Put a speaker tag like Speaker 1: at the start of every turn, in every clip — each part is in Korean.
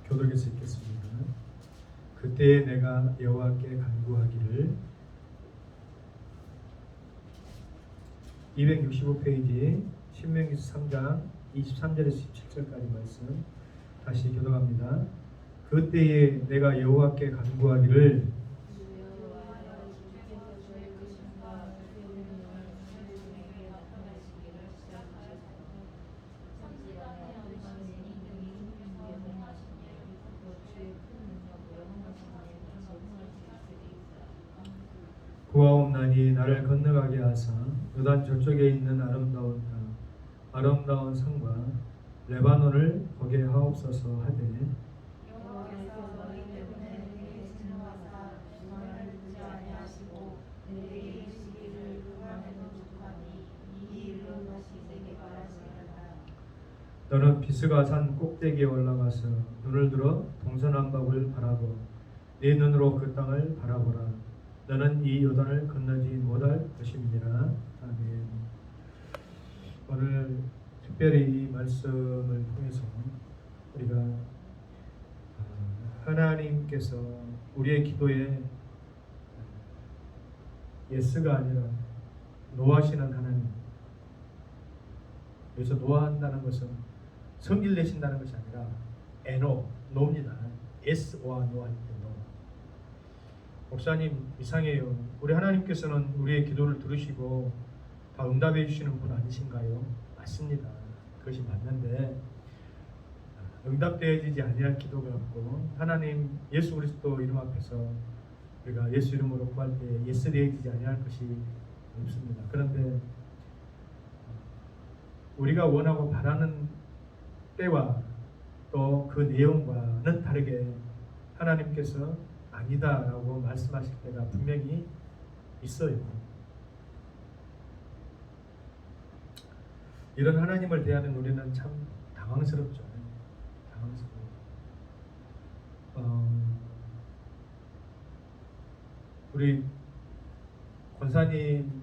Speaker 1: 교독에서 읽겠습니다. 그때에 내가 여호와께 간구하기를. 265페이지 신명기서 3장 23절에서 17절까지 말씀 다시 교독합니다. 그때에 내가 여호와께 간구하기를 구하옵나니 나를 건너가게 하사 요단 저쪽에 있는 아름다운 산과 레바논을 보게 하옵소서 하되 너는 비스가 산 꼭대기에 올라가서 눈을 들어 동서남북을 바라보 네 눈으로 그 땅을 바라보라. 너는 이 요단을 건너지 못할 것임이니라. 아멘. 오늘 특별히 이 말씀을 통해서 우리가 하나님께서 우리의 기도에 예스가 아니라 노하시는 하나님. 여기서 노한다는 것은 성질 내신다는 것이 아니라 노입니다. S와 노할 때 노. 목사님 이상해요. 우리 하나님께서는 우리의 기도를 들으시고 다 응답해 주시는 분 아니신가요? 맞습니다. 그것이 맞는데 응답되어지지 아니할 기도가 없고 하나님 예수 그리스도 이름 앞에서 우리가 예수 이름으로 구할 때 예스 되어지지 아니할 것이 없습니다. 그런데 우리가 원하고 바라는 때와 또 그 내용과는 다르게 하나님께서 아니다라고 말씀하실 때가 분명히 있어요. 이런 하나님을 대하는 우리는 참 당황스럽죠. 당황스러워. 우리 권사님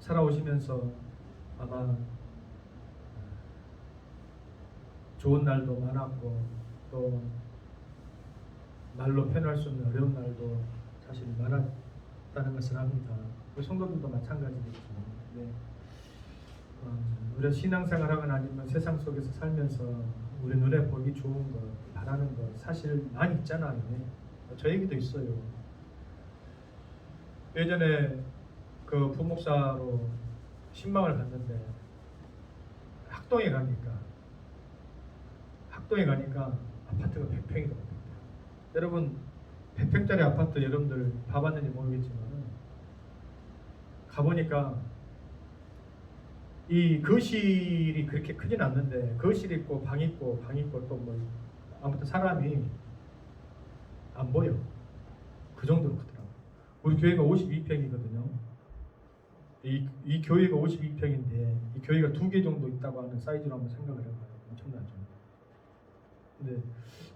Speaker 1: 살아오시면서 아마 좋은 날도 많았고 또 말로 표현할 수 없는 어려운 날도 사실 많았다는 것을 압니다. 우리 성도들도 마찬가지겠죠. 네. 우리가 신앙생활 하거나 아니면 세상 속에서 살면서 우리 눈에 보기 좋은 것, 바라는 것 사실 많이 있잖아요. 저 얘기도 있어요. 예전에 그 부목사로 신방을 갔는데 학동에 가니까 아파트가 100평이더라고요. 여러분 100평짜리 아파트 여러분들 봐봤는지 모르겠지만 가보니까 이 거실이 그렇게 크진 않는데 거실 있고 방 있고 또 뭐 아무튼 사람이 안 보여. 그 정도로 크더라고요. 우리 교회가 52평이거든요. 이 교회가 52평인데 이 교회가 2개 정도 있다고 하는 사이즈로 한번 생각을 해봐요. 엄청나죠. 근데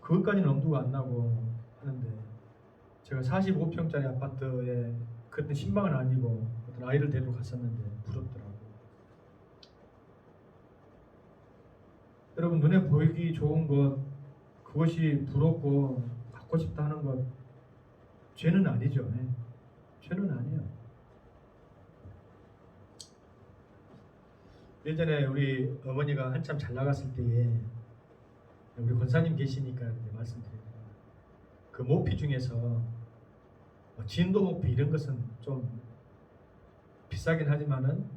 Speaker 1: 그것까지는 엄두가 안 나고 하는데 제가 45평짜리 아파트에 그때 신방은 아니고 어떤 아이를 데리고 갔었는데 부럽더라고요. 여러분 눈에 보이기 좋은 것 그것이 부럽고 갖고 싶다 하는 것 죄는 아니죠. 네. 죄는 아니에요. 예전에 우리 어머니가 한참 잘 나갔을 때에 우리 권사님 계시니까 말씀드립니다. 그 모피 중에서 진도 모피 이런 것은 좀 비싸긴 하지만은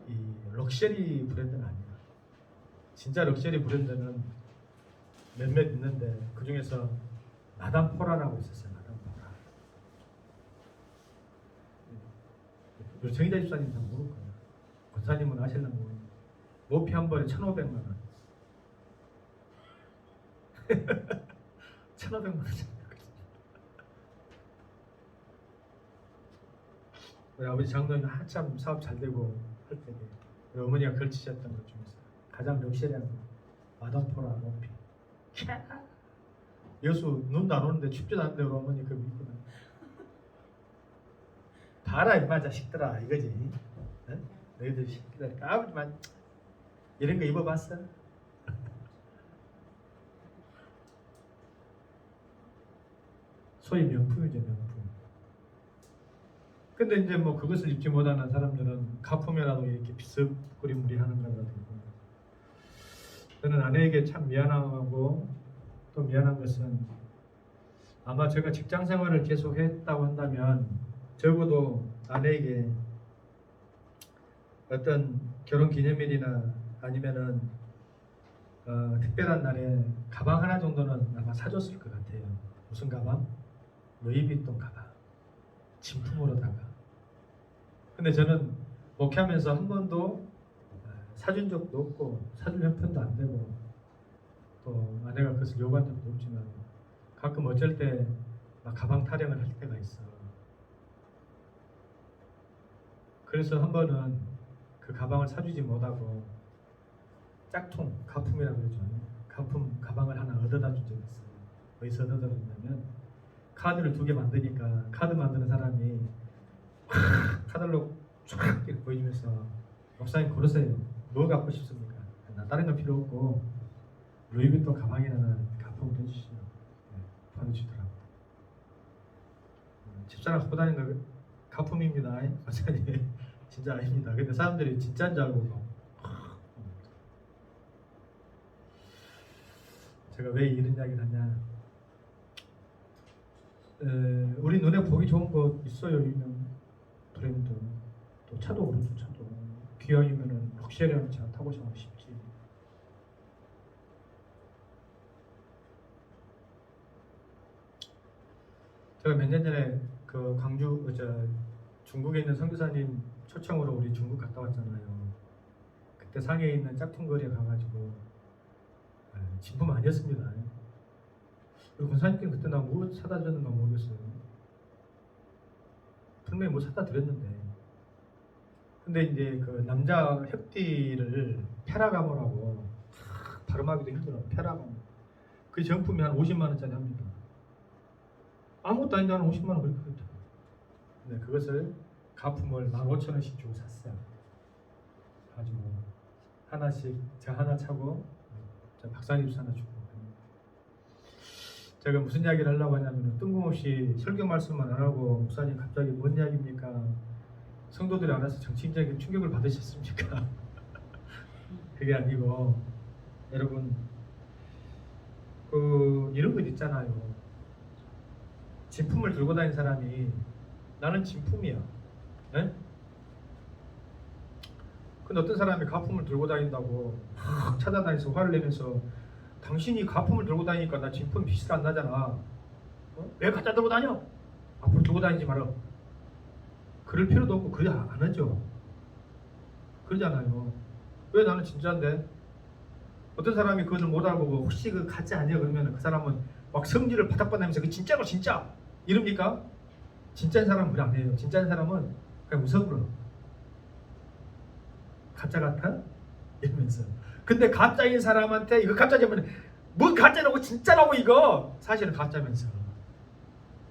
Speaker 1: 이 럭셔리 브랜드는 아니야. 진짜 럭셔리 브랜드는 몇몇 있는데 그 중에서 마담 포라라고 있었어요. 마담 포라. 우리 정의자 집사님 잘 모를 거예요. 권사님은 아실려나 모르겠어요. 모피 한 벌에 1,500만 원. 1,500만 원. 우리 아버지 장로님 한참 사업 잘 되고 할 때에 우리 어머니가 걸치셨던 것 중에서 가장 럭셔리한 거 마담포라 모피. 여수 눈도 안 오는데 춥지도 않는데 우리 어머니 그거 입고 다 알아 임마 자식들아 이거지. 응? 너희들 새끼들 아버지만 이런 거 입어봤어? 소위 명품이죠, 명품. 근데 이제 뭐 그것을 입지 못하는 사람들은 가품이라도 이렇게 비스무리하는 거가 되고, 저는 아내에게 참 미안하고 또 미안한 것은 아마 제가 직장 생활을 계속 했다고 한다면 적어도 아내에게 어떤 결혼 기념일이나 아니면은 특별한 날에 가방 하나 정도는 아마 사줬을 것 같아요. 무슨 가방? 루이비통 가방. 진품으로다가. 근데 저는 목회하면서 한 번도 사준 적도 없고 사줄 형편도 안 되고 또 아내가 그것을 요구한 적도 없지만 가끔 어쩔 때 막 가방 타령을 할 때가 있어. 그래서 한 번은 그 가방을 사주지 못하고 짝퉁, 가품이라고 그러죠. 가품 가방을 하나 얻어다 준 적이 있어요. 어디서 얻어다 줬냐면 카드를 2개 만드니까 카드 만드는 사람이 카달로그 쫙 이렇게 보여주면서 목사님 고르세요. 뭐 갖고 싶습니까? 나 다른 건 필요 없고 루이비통 가방이라는 가품을 해주시죠. 보내주더라고요. 집사람 갖고 다니는 거 가품입니다. 목사님 진짜 아닙니다. 근데 사람들이 진짜인 줄 알고 제가 왜 이런 이야기를 하냐, 우리 눈에 보기 좋은 거 있어요. 유명 브랜드, 또 차도 그렇죠. 차도 기왕이면은 럭셔리한 차 타고 싶지. 제가 몇 년 전에 그 광주 중국에 있는 선교사님 초청으로 우리 중국 갔다 왔잖아요. 그때 상해에 있는 짝퉁거리에 가가지고 진품 아니었습니다. 그리고 권사님께는 그때 나 뭐 사다 드렸는가 모르겠어요. 분명히 뭐 사다 드렸는데, 근데 이제 그 남자 협디를 페라가모라고 발음하기도 힘들어요. 페라가모. 그 정품이 한 50만 원짜리 합니다. 아무것도 아닌데 한 50만 원 그렇게 했죠. 근데 그것을 가품을 15,000원씩 주고 샀어요. 가지고 하나씩 저 하나 차고 저 박사님 하나 주고. 제가 무슨 이야기를 하려고 하냐면 뜬금없이 설교 말씀만 안 하고 목사님 갑자기 뭔 이야기입니까? 성도들이 알아서 정치적인 충격을 받으셨습니까? 그게 아니고 여러분 이런 것 있잖아요. 진품을 들고 다니는 사람이 나는 진품이야. 네? 근데 어떤 사람이 가품을 들고 다닌다고 막 찾아다니면서 화를 내면서 당신이 가품을 들고 다니니까 나 진품 비슷 안 나잖아. 왜 가짜 들고 다녀? 앞으로 들고 다니지 마라. 그럴 필요도 없고 그러지 안 하죠. 그러잖아요. 왜 나는 진짜인데? 어떤 사람이 그것을 못 알아보고 혹시 그 가짜 아니야 그러면 그 사람은 막 성질을 바닥바닥하면서 그 진짜로 진짜 이럽니까? 진짜인 사람은 그래 안 해요. 진짜인 사람은 그냥 웃어버려. 가짜 같아? 이러면서. 근데 가짜인 사람한테 이거 가짜냐면 뭐 가짜라고 진짜라고 이거 사실은 가짜면서.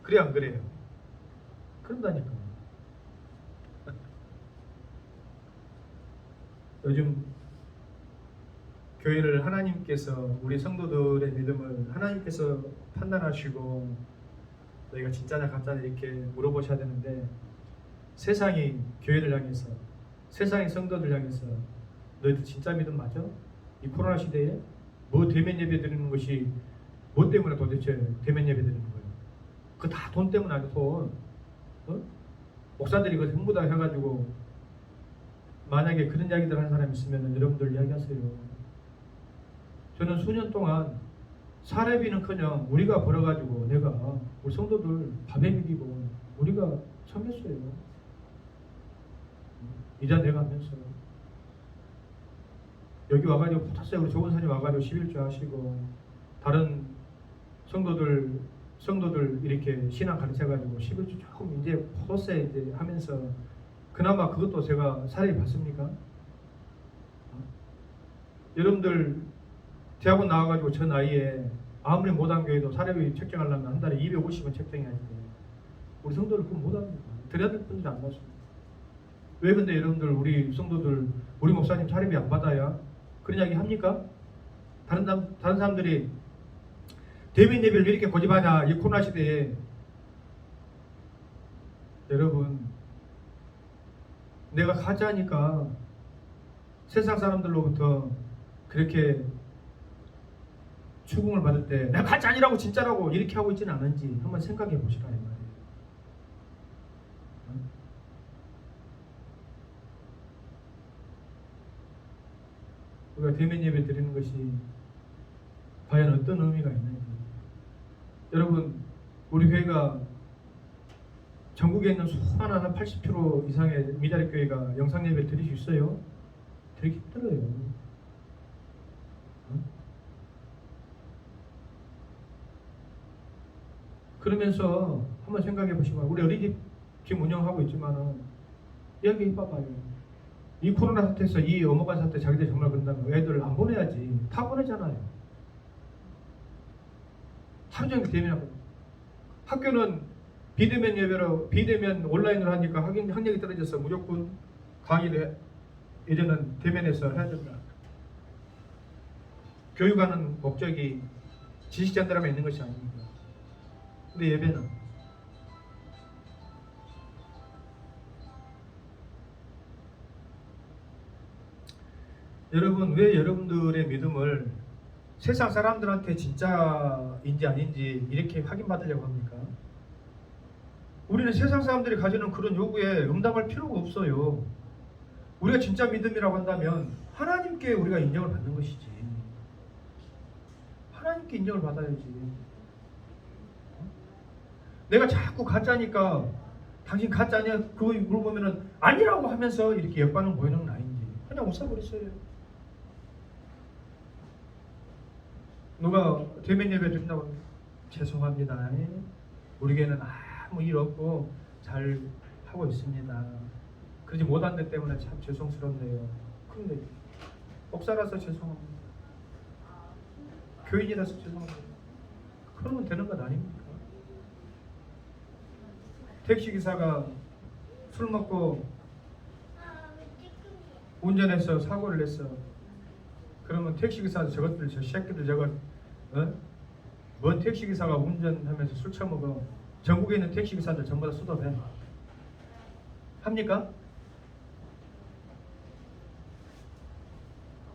Speaker 1: 그래 안 그래요? 그런다니까. 요즘 교회를 하나님께서 우리 성도들의 믿음을 하나님께서 판단하시고 너희가 진짜냐 가짜냐 이렇게 물어보셔야 되는데 세상이 교회를 향해서 세상의 성도들 향해서 너희들 진짜 믿음 맞아? 이 코로나 시대에 뭐 대면 예배 드리는 것이 뭐 때문에 도대체 대면 예배 드리는 거예요? 그거 다 돈 때문 아니야 돈. 목사들이 그거 전부 다 해가지고 만약에 그런 이야기들 하는 사람이 있으면 여러분들 이야기하세요. 저는 수년 동안 사례비는커녕 우리가 벌어가지고 내가 우리 성도들 밥에 먹이고 우리가 섬겼어요. 이자 내가면서 여기 와가지고 붙었어요. 우리 조건사님 와가지고 11조 하시고 다른 성도들 이렇게 신앙 가르쳐가지고 11조 조금 이제 포도세 이제 하면서 그나마 그것도 제가 사례 봤습니까? 여러분들 대학원 나와가지고 저 나이에 아무리 못한 교회도 사례비 책정하려면 한 달에 250원 책정해야 돼. 우리 성도들 그거 못합니다. 드려야 될 분들이 안 받습니다. 왜 근데 여러분들 우리 성도들 우리 목사님 사례비 안 받아야 그런 이야기 합니까? 다른 사람들이 대면 예배를 왜 이렇게 고집하냐 이 코로나 시대에 여러분, 내가 가짜니까 세상 사람들로부터 그렇게 추궁을 받을 때 내가 가짜 아니라고 진짜라고 이렇게 하고 있지는 않은지 한번 생각해 보시라 이 말이에요. 우리가 대면 예배 드리는 것이 과연 어떤 의미가 있는지. 여러분, 우리 교회가 전국에 있는 수많은 한 80% 이상의 미자립 교회가 영상 예배 드릴 수 있어요? 되게 힘들어요. 그러면서 한번 생각해 보시면, 우리 어린이집 지금 운영하고 있지만은 여기 봐봐요. 이 코로나 사태에서 이 엄혹한 사태 자기들 정말 그런다면 애들 안 보내야지. 다 보내잖아요. 하루 종일 대면하고. 학교는 비대면 예배로, 비대면 온라인으로 하니까 학력이 떨어져서 무조건 강의를 이제는 대면에서 해야 된다. 교육하는 목적이 지식 전달함에 있는 것이 아닙니다. 근데 예배는 여러분, 왜 여러분들의 믿음을 세상 사람들한테 진짜인지 아닌지 이렇게 확인받으려고 합니까? 우리는 세상 사람들이 가지는 그런 요구에 응답할 필요가 없어요. 우리가 진짜 믿음이라고 한다면 하나님께 우리가 인정을 받는 것이지. 하나님께 인정을 받아야지. 내가 자꾸 가짜니까 당신 가짜냐? 그거 물어보면은 아니라고 하면서 이렇게 역반응 보이는 건 아닌지 그냥 웃어버렸어요. 누가 대면 예배 드린다고 죄송합니다. 우리 교회는 아무 일 없고 잘 하고 있습니다. 그러지 못한 데 때문에 참 죄송스럽네요. 근데 목사라서 죄송합니다. 교인이라서 죄송합니다. 그러면 되는 건 아닙니까? 택시기사가 술 먹고 운전해서 사고를 냈어. 그러면 택시기사 저것들 저 새끼들 저거 뭔 택시기사가 운전하면서 술 처먹어. 전국에 있는 택시기사들 전부 다 수도배 합니까?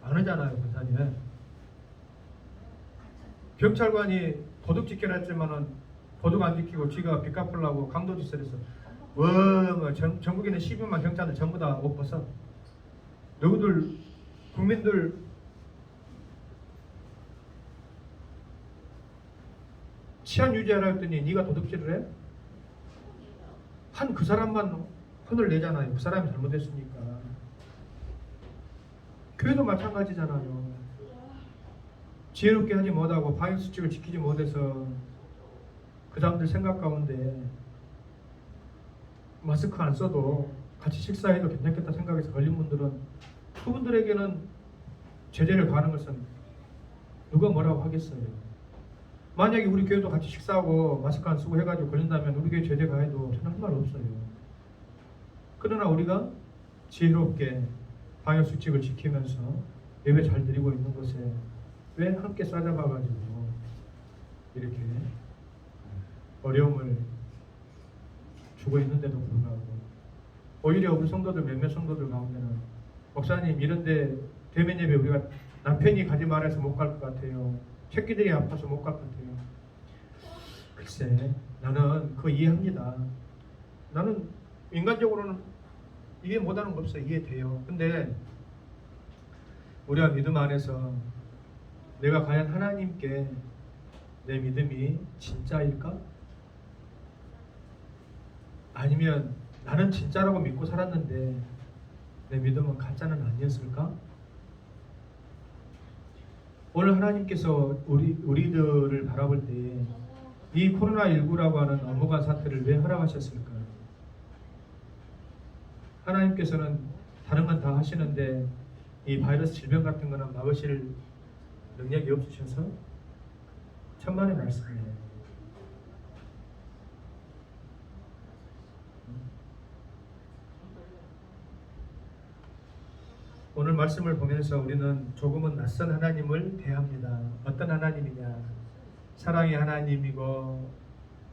Speaker 1: 안 하잖아요. 부산에 경찰관이 도둑 지키라 했지만은 도둑 안 지키고 쥐가 빚 갚으려고 강도짓을 했어. 전국에 있는 12만 경찰들 전부 다 옷 벗어. 너희들 국민들 치안 유지하라 했더니 네가 도둑질을 해? 한 그 사람만 혼을 내잖아요. 그 사람이 잘못했으니까. 교회도 마찬가지잖아요. 지혜롭게 하지 못하고 방역수칙을 지키지 못해서 그 사람들 생각 가운데 마스크 안 써도 같이 식사해도 괜찮겠다 생각해서 걸린 분들은 그분들에게는 제재를 가하는 것은 누가 뭐라고 하겠어요. 만약에 우리 교회도 같이 식사하고 마스크 안 쓰고 해가지고 걸린다면 우리 교회 제재 가해도 저는 할 말 없어요. 그러나 우리가 지혜롭게 방역수칙을 지키면서 예배 잘 드리고 있는 것에 왜 함께 싸잡아가지고 이렇게 어려움을 주고 있는데도 불구하고 오히려 우리 성도들 몇몇 성도들 가운데는 목사님 이런데 대면 예배 우리가 남편이 가지 말아서 못 갈 것 같아요. 새끼들이 아파서 못 갈 것 같아요. 글쎄, 나는 그거 이해합니다. 나는 인간적으로는 이해 못하는 거 없어요. 이해돼요. 근데 우리가 믿음 안에서 내가 과연 하나님께 내 믿음이 진짜일까? 아니면 나는 진짜라고 믿고 살았는데 내 믿음은 가짜는 아니었을까? 오늘 하나님께서 우리들을 바라볼 때 이 코로나19라고 하는 엄혹한 사태를 왜 허락하셨을까? 하나님께서는 다른 건 다 하시는데 이 바이러스 질병 같은 거는 막으실 능력이 없으셔서 천만의 말씀이에요. 오늘 말씀을 보면서 우리는 조금은 낯선 하나님을 대합니다. 어떤 하나님이냐? 사랑의 하나님이고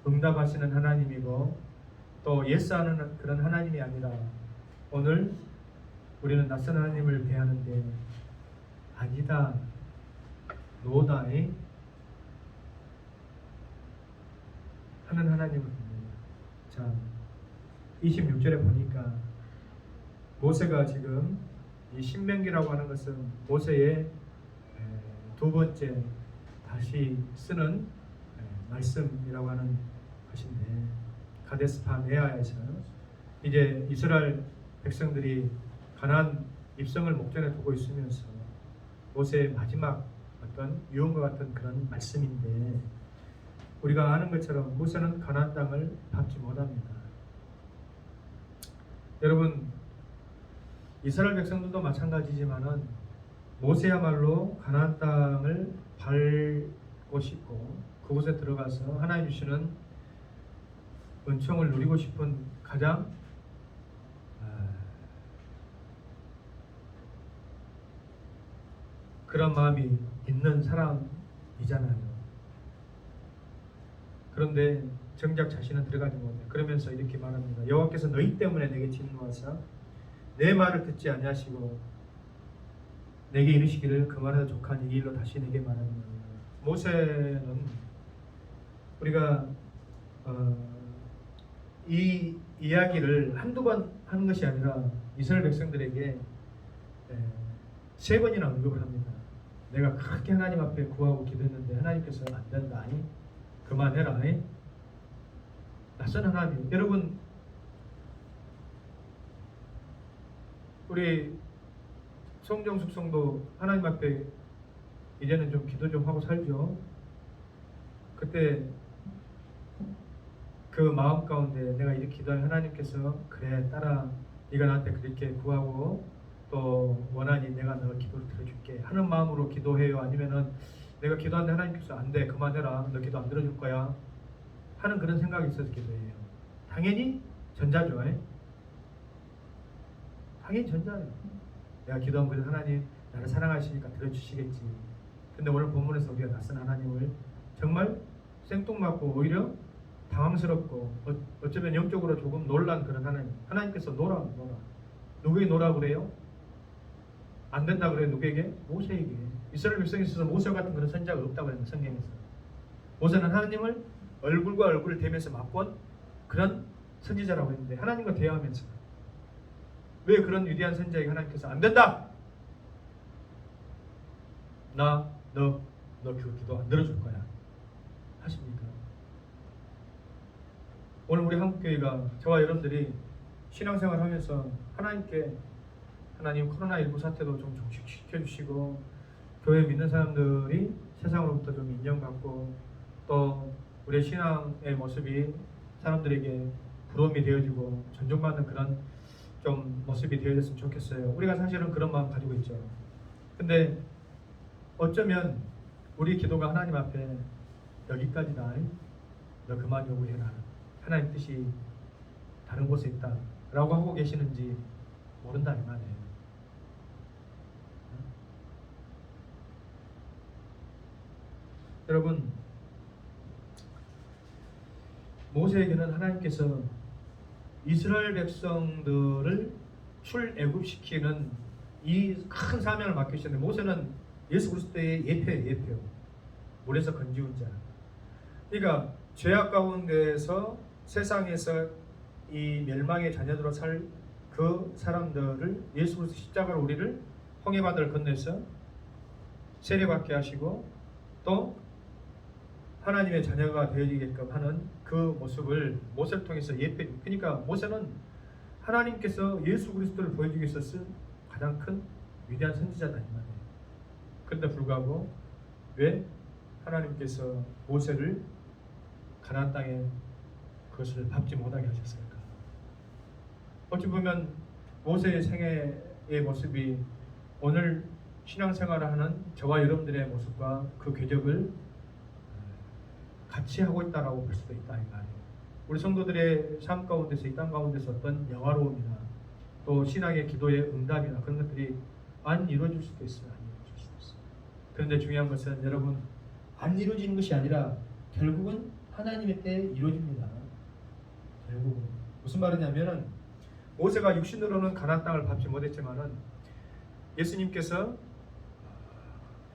Speaker 1: 응답하시는 하나님이고 또 예스하는 그런 하나님이 아니라 오늘 우리는 낯선 하나님을 대하는데 아니다 노다이 하는 하나님을 봅니다. 자, 26절에 보니까 모세가 지금 이 신명기라고 하는 것은 모세의 두 번째 다시 쓰는 말씀이라고 하는 것인데, 가데스 바네아에서 이제 이스라엘 백성들이 가나안 입성을 목전에 두고 있으면서 모세의 마지막 어떤 유언과 같은 그런 말씀인데, 우리가 아는 것처럼 모세는 가나안 땅을 밟지 못합니다. 여러분, 이스라엘 백성들도 마찬가지지만은 모세야말로 가나안 땅을 밟고 싶고 그곳에 들어가서 하나님 주시는 은총을 누리고 싶은 가장 그런 마음이 있는 사람이잖아요. 그런데 정작 자신은 들어가지 못해. 그러면서 이렇게 말합니다. 여호와께서 너희 때문에 내게 진노하사 내 말을 듣지 아니하시고 내게 이르시기를 그만하여 족하니 이 일로 다시 내게 말하느니라. 모세는 우리가 이 이야기를 한두 번 하는 것이 아니라 이스라엘 백성들에게 3번이나 언급을 합니다. 내가 그렇게 하나님 앞에 구하고 기도했는데 하나님께서 안 된다. 아니 그만해라. 아니? 낯선 하나님. 여러분, 우리 성정숙 성도 하나님 앞에 이제는 좀 기도 좀 하고 살죠. 그때 그 마음 가운데 내가 이렇게 기도하면 하나님께서 그래 따라 네가 나한테 그렇게 구하고 또 원하니 내가 너 기도를 들어줄게 하는 마음으로 기도해요? 아니면은 내가 기도하는데 하나님께서 안 돼 그만해라 너 기도 안 들어줄 거야 하는 그런 생각이 있어서 기도해요? 당연히 전자죠. 당연히 전자예요. 내가 기도하면 그래도 하나님 나를 사랑하시니까 들어주시겠지. 근데 오늘 본문에서 우리가 낯선 하나님을 정말 생뚱맞고 오히려 당황스럽고 어쩌면 영적으로 조금 놀란 그런 하나님께서 놀아. 누구에게 놀아 그래요? 안 된다 그래요? 누구에게? 모세에게. 이스라엘 백성에 있어서 모세 같은 그런 선자가 없다고 그랬는데 성경에서 모세는 하나님을 얼굴과 얼굴을 대면서 맛본 그런 선지자라고 했는데 하나님과 대화하면서 왜 그런 위대한 선자에게 하나님께서 안 된다! 너 기도 안 들어줄 거야 하십니까? 오늘 우리 한국교회가 저와 여러분들이 신앙생활을 하면서 하나님께 하나님 코로나19 사태도 좀 종식시켜주시고 교회 믿는 사람들이 세상으로부터 좀 인정받고 또 우리의 신앙의 모습이 사람들에게 부러움이 되어지고 존중받는 그런 좀 모습이 되어졌으면 좋겠어요. 우리가 사실은 그런 마음 가지고 있죠. 근데 어쩌면 우리 기도가 하나님 앞에 여기까지다. 너 그만 요구해라. 하나님 뜻이 다른 곳에 있다 라고 하고 계시는지 모른다 이 말이에요. 여러분, 모세에게는 하나님께서 이스라엘 백성들을 출애굽시키는 이 큰 사명을 맡기셨는데 모세는 예수 그리스도의 예표예요. 물에서 건지운 자. 그러니까 죄악 가운데서 세상에서 이 멸망의 자녀들로 살 그 사람들을 예수 그리스도 십자가로 우리를 홍해바다를 건너서 세례받게 하시고 또 하나님의 자녀가 되어지게끔 하는 그 모습을 모세를 통해서 예표해. 그러니까 모세는 하나님께서 예수 그리스도를 보여주기 위해서 쓴 가장 큰 위대한 선지자다 이 말이에요. 그런데 불구하고 왜 하나님께서 모세를 가나안 땅에 그것을 밟지 못하게 하셨을까? 어찌 보면 모세의 생애의 모습이 오늘 신앙생활을 하는 저와 여러분들의 모습과 그 궤적을 같이 하고 있다라고 볼 수도 있다 이 말이에요. 우리 성도들의 삶 가운데서 이 땅 가운데서 어떤 영화로움이나 또 신앙의 기도의 응답이나 그런 것들이 안 이루어질 수도 있어요. 안 이루어질 수도 있어요. 그런데 중요한 것은 여러분 안 이루어지는 것이 아니라 결국은 하나님의 때에 이루어집니다. 결국은 무슨 말이냐면은 모세가 육신으로는 가나안 땅을 밟지 못했지만은 예수님께서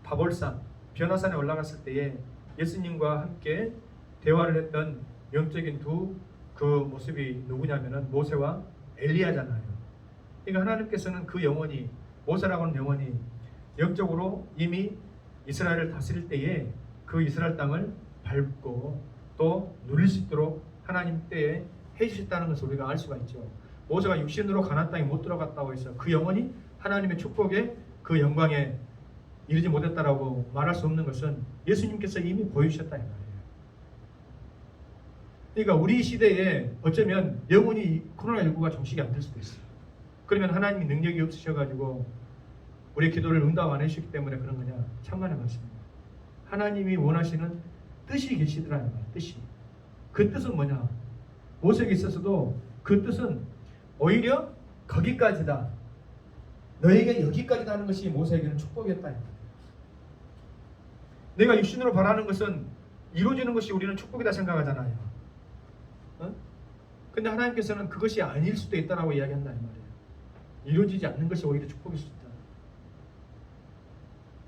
Speaker 1: 바볼산 변화산에 올라갔을 때에 예수님과 함께 대화를 했던 영적인 두 그 모습이 누구냐면은 모세와 엘리야잖아요. 그러니까 하나님께서는 그 영혼이, 모세라고 하는 영혼이 영적으로 이미 이스라엘을 다스릴 때에 그 이스라엘 땅을 밟고 또 누릴 수 있도록 하나님 때에 해주셨다는 것을 우리가 알 수가 있죠. 모세가 육신으로 가나안 땅에 못 들어갔다고 해서 그 영혼이 하나님의 축복에 그 영광에 이르지 못했다라고 말할 수 없는 것은 예수님께서 이미 보여주셨다 이 말이에요. 그러니까 우리 시대에 어쩌면 영혼이 코로나19가 종식이 안 될 수도 있어요. 그러면 하나님이 능력이 없으셔가지고 우리의 기도를 응답 안 해주셨기 때문에 그런 거냐? 참만의 말씀입니다. 하나님이 원하시는 뜻이 계시더라 이 말이에요. 뜻이. 그 뜻은 뭐냐? 모세에게 있어서도 그 뜻은 오히려 거기까지다. 너에게 여기까지다 하는 것이 모세에게는 축복이었다. 내가 육신으로 바라는 것은 이루어지는 것이 우리는 축복이다 생각하잖아요. 근데 하나님께서는 그것이 아닐 수도 있다라고 이야기한다 이 말이에요. 이루어지지 않는 것이 오히려 축복일 수 있다.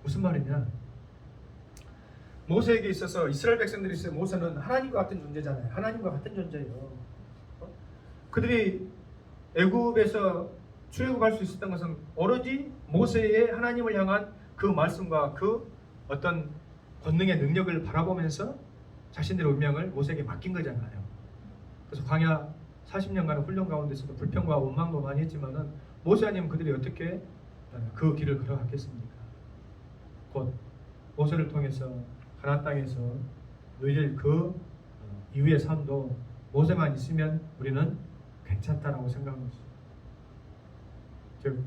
Speaker 1: 무슨 말이냐? 모세에게 있어서 이스라엘 백성들이 있어요. 모세는 하나님과 같은 존재잖아요. 하나님과 같은 존재예요. 그들이 애굽에서 출애굽할 수 있었던 것은 오로지 모세의 하나님을 향한 그 말씀과 그 어떤 권능의 능력을 바라보면서 자신들의 운명을 모세에게 맡긴 거잖아요. 그래서 광야 40년간의 훈련 가운데서도 불평과 원망도 많이 했지만은 모세 아니면 그들이 어떻게 그 길을 걸어갔겠습니까? 곧 모세를 통해서 가나안 땅에서 누릴 그 이후의 삶도 모세만 있으면 우리는 괜찮다라고 생각하는 것입니다. 즉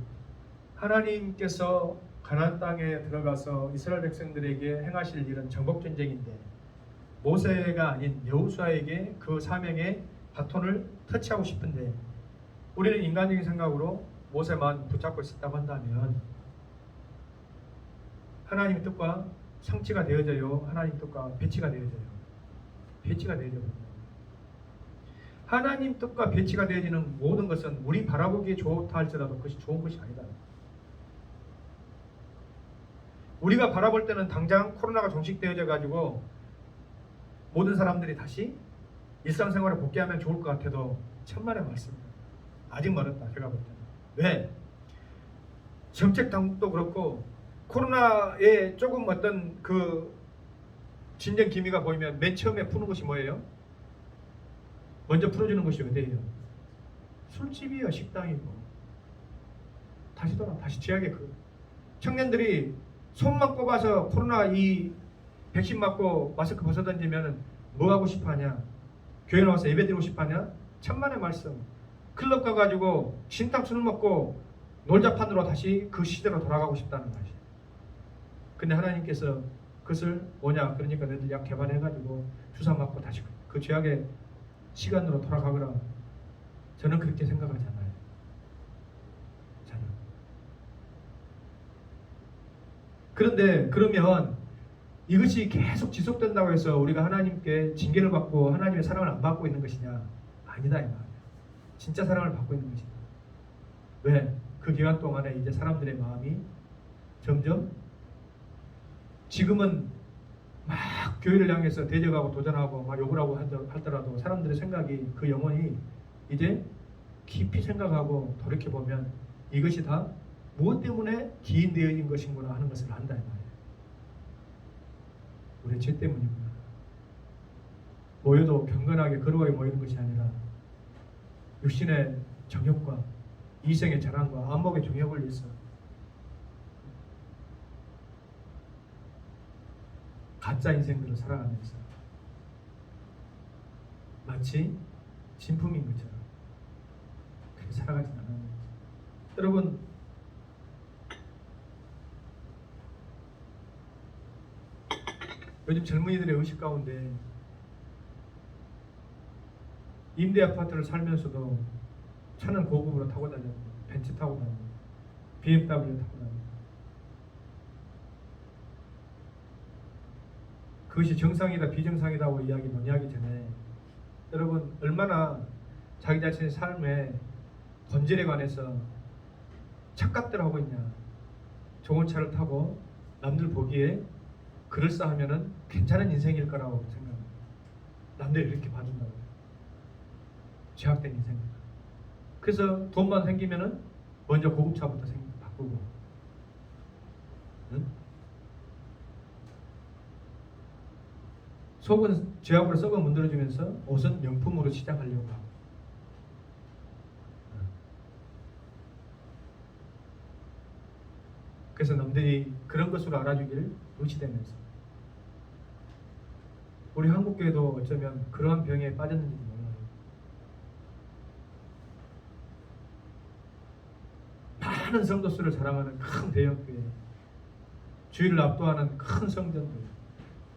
Speaker 1: 하나님께서 가나안 땅에 들어가서 이스라엘 백성들에게 행하실 일은 정복 전쟁인데 모세가 아닌 여호수아에게 그 사명의 바톤을 터치하고 싶은데 우리는 인간적인 생각으로 모세만 붙잡고 있었다고 한다면 하나님의 뜻과 성취가 되어져요? 하나님 뜻과 배치가 되어져요? 배치가 되어져요. 하나님 뜻과 배치가 되어지는 모든 것은 우리 바라보기에 좋다 할지라도 그것이 좋은 것이 아니다. 우리가 바라볼 때는 당장 코로나가 종식되어져 가지고 모든 사람들이 다시 일상생활에 복귀하면 좋을 것 같아도 천만의 말씀입니다. 아직 멀었다 제가 볼 때는. 왜? 정책 당국도 그렇고 코로나에 조금 어떤 그 진정 기미가 보이면 맨 처음에 푸는 것이 뭐예요? 먼저 풀어주는 것이 어디예요? 술집이요, 식당이고. 다시 제약의 그 청년들이 손만 꼽아서 코로나 이 백신 맞고 마스크 벗어던지면 뭐 하고 싶어하냐? 교회 나와서 예배 드리고 싶어하냐? 천만의 말씀. 클럽 가가지고 신탕 술 먹고 놀자판으로 다시 그 시대로 돌아가고 싶다는 것이. 근데 하나님께서 그것을 뭐냐? 그러니까 너희들 약 개발해가지고 주사 맞고 다시 그 죄악의 시간으로 돌아가거라. 저는 그렇게 생각하잖아요. 저는. 그런데 그러면 이것이 계속 지속된다고 해서 우리가 하나님께 징계를 받고 하나님의 사랑을 안 받고 있는 것이냐? 아니다 이 말이에요. 진짜 사랑을 받고 있는 것이다. 왜? 그 기간 동안에 이제 사람들의 마음이 점점 지금은 막 교회를 향해서 대적하고 도전하고 막 욕을 하고 하더라도 사람들의 생각이 그 영혼이 이제 깊이 생각하고 돌이켜보면 이것이 다 무엇 때문에 기인되어진 것인구나 하는 것을 안다 이 말이에요. 우리의 죄 때문이구나. 모여도 경건하게 거룩하게 모이는 것이 아니라 육신의 정욕과 이생의 자랑과 안목의 정욕을 위해서 가짜 인생들을 살아가면서 마치 진품인 것처럼 그렇게 살아가지 않는 거죠. 여러분 요즘 젊은이들의 의식 가운데 임대 아파트를 살면서도 차는 고급으로 타고 다니고 벤츠 타고 다니고 BMW 타고 다니고 그것이 정상이다 비정상이다고 논의하기 전에 여러분 얼마나 자기 자신의 삶의 본질에 관해서 착각들 하고 있냐. 좋은 차를 타고 남들 보기에 그럴싸하면은 괜찮은 인생일 거라고 생각합니다. 남들이 이렇게 봐준다고. 죄악된 인생입니다. 그래서 돈만 생기면은 먼저 고급차부터 바꾸고, 응? 속은 죄악으로 썩어 문드러지면서 옷은 명품으로 시작하려고 하고. 그래서 남들이 그런 것으로 알아주기를 무시되면서, 우리 한국교회도 어쩌면 그러한 병에 빠졌는지 몰라요. 많은 성도 수를 자랑하는 큰 대형교회, 주일을 압도하는 큰 성전들,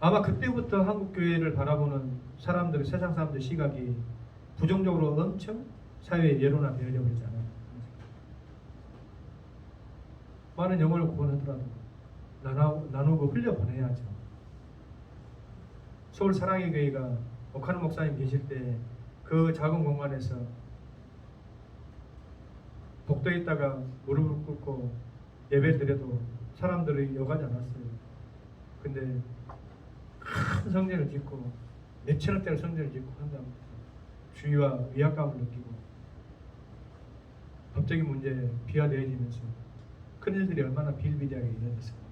Speaker 1: 아마 그때부터 한국교회를 바라보는 사람들의, 세상 사람들의 시각이 부정적으로 엄청 사회의 예로나 되어져 버리잖아요. 많은 영혼을 구원하더라도 나누고 흘려보내야죠. 서울 사랑의 교회가 오카노 목사님 계실 때 그 작은 공간에서 복도에 있다가 무릎을 꿇고 예배 드려도 사람들이 욕하지 않았어요. 근데 큰 성전을 짓고 몇천억짜리 성전을 짓고 한다면 주의와 위압감을 느끼고 법적인 문제에 비화되어지면서 큰일들이 얼마나 비일비재하게 일어났습니까?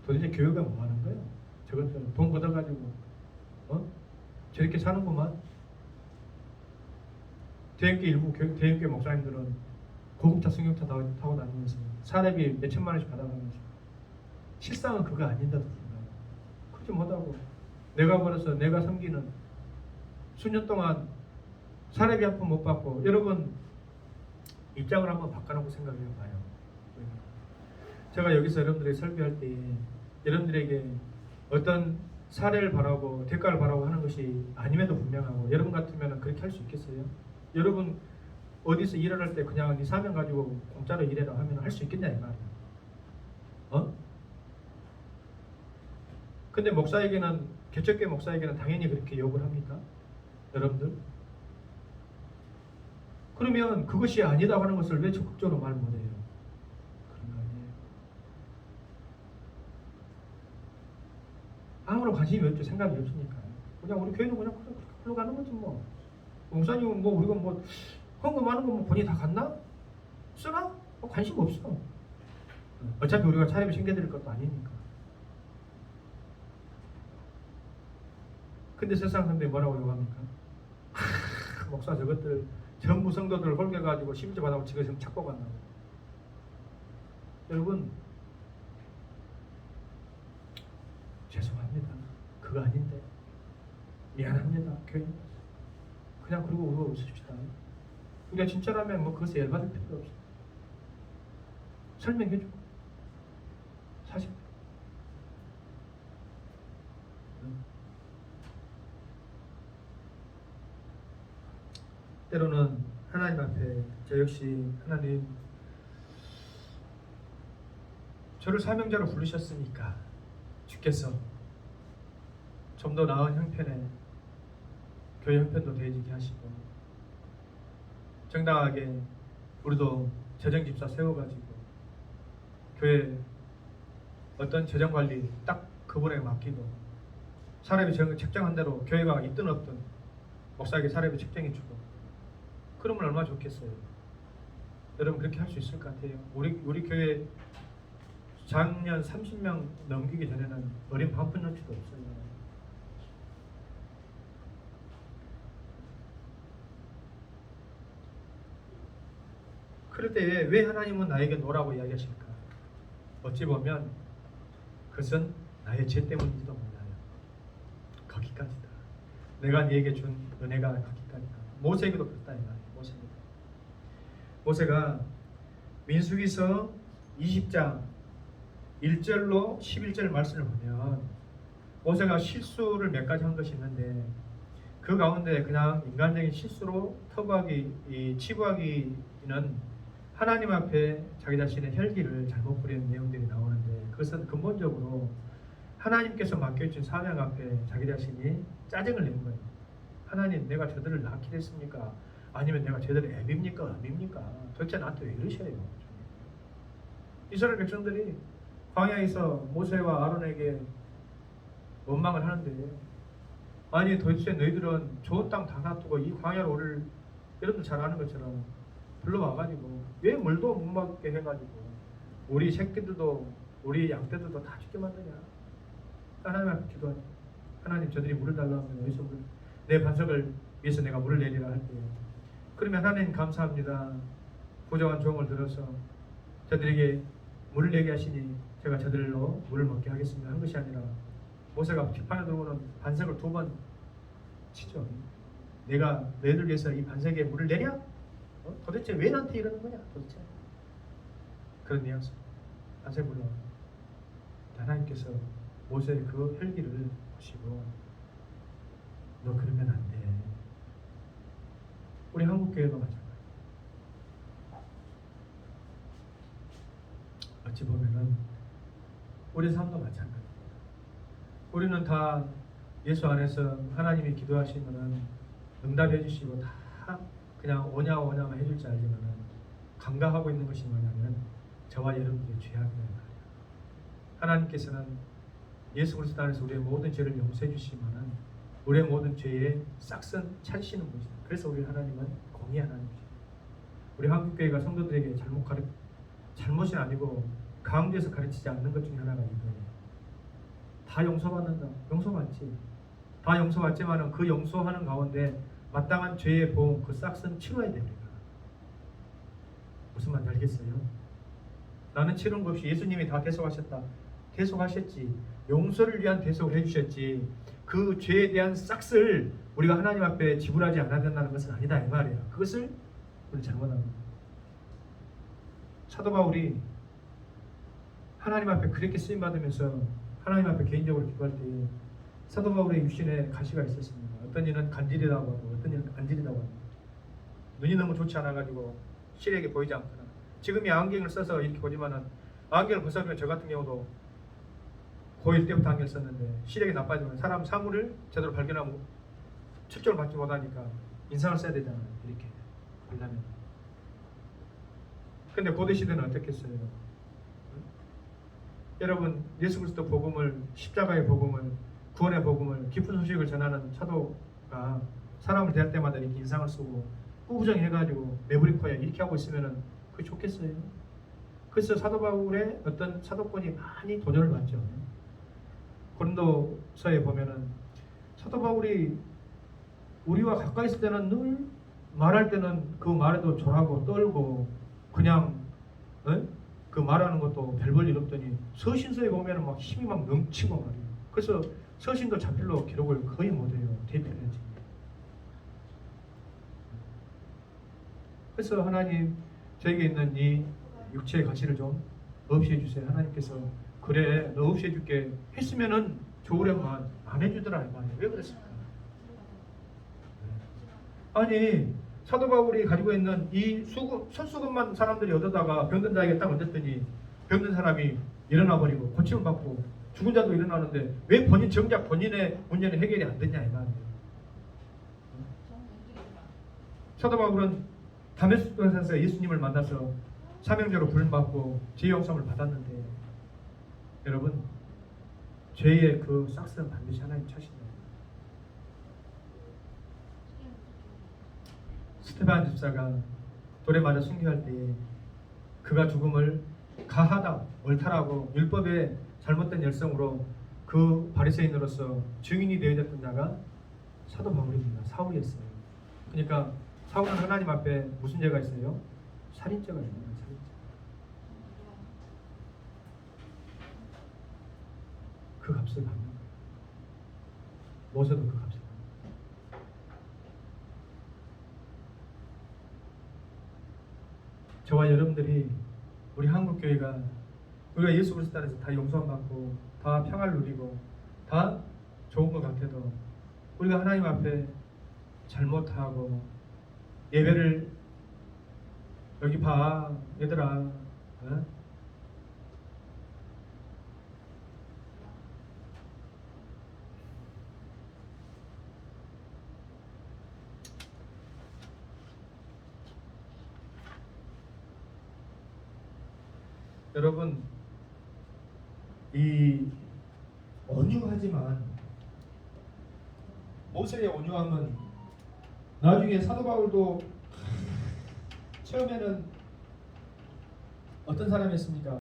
Speaker 1: 도대체 교회가 뭐 하는 거예요? 저것들 돈 걷어가지고 저렇게 사는구만. 대형교회 목사님들은 고급차 승용차 타고 다니면서 사례비 몇천만 원씩 받아가면서 실상은 그거 아닌데도 불구하고 그렇지 못하고 내가 벌어서 내가 섬기는 수년 동안 사례비 한 푼 못 받고, 여러분 입장을 한번 바꿔놓고 생각해 봐요. 제가 여기서 여러분들에게 설교할 때 여러분들에게 어떤 사례를 바라고 대가를 바라고 하는 것이 아님에도 분명하고, 여러분 같으면 그렇게 할 수 있겠어요? 여러분 어디서 일을 할 때 그냥 네 사명 가지고 공짜로 일해라 하면 할 수 있겠냐 이 말이에요. 근데 목사에게는, 개척교회 목사에게는 당연히 그렇게 욕을 합니까? 여러분들? 그러면 그것이 아니다 하는 것을 왜 적극적으로 말 못해요? 그런 거 아니에요. 아무런 관심이 없죠. 생각이 없으니까. 그냥 우리 교회는 그냥 그렇게 흘러가는 거지 뭐. 목사님은 뭐 우리가 뭐 헌금하는 거 뭐 본인이 다 갔나? 쓰나? 관심 없어. 어차피 우리가 차례비 챙겨드릴 것도 아니니까. 근데 세상 사람들이 뭐라고 욕합니까? 목사 저것들 전부 성도들을 홀겨가지고 심지 받아고 지금 찾고 간다고. 여러분 죄송합니다. 그거 아닌데 미안합니다. 교회 그냥 그러고 우리가 웃읍시다. 우리가 진짜라면 뭐 그것에 열받을 필요가 없어. 설명해주고 사실 때로는 하나님 앞에 저 역시 하나님 저를 사명자로 부르셨으니까 주께서 좀 더 나은 형편에 교회 형편도 되어지게 하시고 정당하게 우리도 재정집사 세워가지고 교회 어떤 재정관리 딱 그분에게 맡기고 사례비 책정한 대로 교회가 있든 없든 목사에게 사례비 책정해주고 그러면 얼마나 좋겠어요. 여러분 그렇게 할 수 있을 것 같아요. 우리 교회 작년 30명 넘기기 전에는 어린 반푼너치도 없어요. 그럴 때 왜 하나님은 나에게 노라고 이야기하실까? 어찌 보면 그것은 나의 죄 때문인지도 몰라요. 거기까지다. 내가 네게 준 은혜가 거기까지다. 모세에게도 그랬다 이 말이에요. 모세가 민수기서 20장 1절로 11절 말씀을 보면 모세가 실수를 몇 가지 한 것이 있는데 그 가운데 그냥 인간적인 실수로 치부하기는 하나님 앞에 자기 자신의 혈기를 잘못 부리는 내용들이 나오는데 그것은 근본적으로 하나님께서 맡겨주신 사명 앞에 자기 자신이 짜증을 낸 거예요. 하나님 내가 저들을 낳게 됐습니까? 아니면 내가 저들의 애입니까? 음입니까? 도대체 나한테 왜 이러셔요? 이스라엘 백성들이 광야에서 모세와 아론에게 원망을 하는데, 아니 도대체 너희들은 좋은 땅 다 놔두고 이 광야로 우리를, 여러분들 잘 아는 것처럼 불러와가지고 왜 물도 못 먹게 해가지고 우리 새끼들도 우리 양떼들도 다 죽게 만드냐? 하나님 앞에 기도하죠. 하나님 저들이 물을 달라고 하면 어디서 내 반석을 위해서 내가 물을 내리라 할 때, 그러면 하나님 감사합니다. 부정한 종을 들어서 저들에게 물을 내게 하시니 제가 저들로 물을 먹게 하겠습니다 한 것이 아니라, 모세가 뒷판에 들어오는 반석을 2번 치죠. 내가 너희들 위해서 이 반석에 물을 내려? 도대체 왜 나한테 이러는 거냐? 도대체 그런 뉘앙스. 반석에 물러 하나님께서 모세의 그 혈기를 보시고 너 그러면 안 돼. 우리 한국교회도 마찬가지. 어찌 보면은 우리 삶도 마찬가지. 우리는 다 예수 안에서 하나님이 기도하시면은 응답해 주시고 다 그냥 오냐 해줄 줄 알지만은 간과하고 있는 것이 뭐냐면 저와 여러분들의 죄악이에요. 하나님께서는 예수 그리스도 안에서 우리의 모든 죄를 용서해 주시면은 우리의 모든 죄의 싹은 찾으시는 분이다. 그래서 우리 하나님은 공의 하나님이죠. 우리 한국교회가 성도들에게 잘못이 아니고 강조해서 가르치지 않는 것 중에 하나가 이거예요. 다 용서받는다. 용서받지. 다 용서받지만은 그 용서하는 가운데 마땅한 죄의 보험, 그 싹은 치러야 됩니다. 무슨 말인지 알겠어요? 나는 치른 것 없이 예수님이 다 대속하셨다. 대속하셨지. 용서를 위한 대속을 해주셨지. 그 죄에 대한 싹을 우리가 하나님 앞에 지불하지 않아야 된다는 것은 아니다 이 말이에요. 그것을 우리 잘못합니다. 사도 바울이 하나님 앞에 그렇게 쓰임 받으면서 하나님 앞에 개인적으로 기도할 때 사도 바울의 육신에 가시가 있었습니다. 어떤 이는 간질이라고 하고 어떤 이는 안질이라고 합니다. 눈이 너무 좋지 않아가지고 시력이 보이지 않거나, 지금이 안경을 써서 이렇게 보지만은 안경을 벗어주면 저 같은 경우도 고1 때부터 안경을 썼는데 시력이 나빠지면 사람 사물을 제대로 발견하고 측정을 받지 못하니까 인상을 써야 되잖아요. 이렇게 보려면. 근데 고대 시대는 어떻겠어요? 여러분, 예수 그리스도 복음을, 십자가의 복음을, 구원의 복음을, 기쁜 소식을 전하는 사도가 사람을 대할 때마다 이렇게 인상을 쓰고 꾸부정해가지고 매부리코야 이렇게 하고 있으면은 그게 좋겠어요? 그래서 사도 바울의 어떤 사도권이 많이 도전을 받죠. 고린도서에 보면은 사도 바울이 우리와 가까이 있을 때는 늘 말할 때는 그 말에도 졸하고 떨고 그냥 그 말하는 것도 별 볼 일 없더니 서신서에 보면은 막 힘이 막 넘치고 말이에요. 그래서 서신도 자필로 기록을 거의 못해요. 대필해야지. 그래서 하나님 저에게 있는 이 육체의 가치를 좀 없이 해주세요. 하나님께서 그래 너 없이 해줄게 했으면은 좋으련만 안 해주더라 이 말이에요. 왜 그랬을까? 아니 사도 바울이 가지고 있는 이 손수건만 사람들이 얻어다가 병든 자에게 딱 얹었더니 병든 사람이 일어나 버리고 고침을 받고 죽은 자도 일어나는데 왜 정작 본인의 문제는 해결이 안 되냐 이 말이에요. 사도 바울은 다메섹에서 예수님을 만나서 사명자로 부름받고 죄의 용서를 받았는데, 여러분 죄의 그 싹스는 반드시 하나님 차신다. 스테반 집사가 돌에 맞아 순교할 때 그가 죽음을 가하다, 옳다라고 율법의 잘못된 열성으로 그 바리새인으로서 증인이 되어졌던 자가 사도 바울입니다. 사울이었어요. 그러니까 사울은 하나님 앞에 무슨 죄가 있어요? 살인죄가 있습니다. 살인죄. 그 값을 받는 거예요. 모세도 그 값을 받는 거예요. 저와 여러분들이 우리 한국교회가 우리가 예수 그리스도 안에서 다 용서받고 다 평화를 누리고 다 좋은 것 같아도 우리가 하나님 앞에 잘못하고 예배를 여기 봐 얘들아 여러분 이 온유하지만 모세의 온유함은 나중에 사도 바울도 처음에는 어떤 사람이었습니까?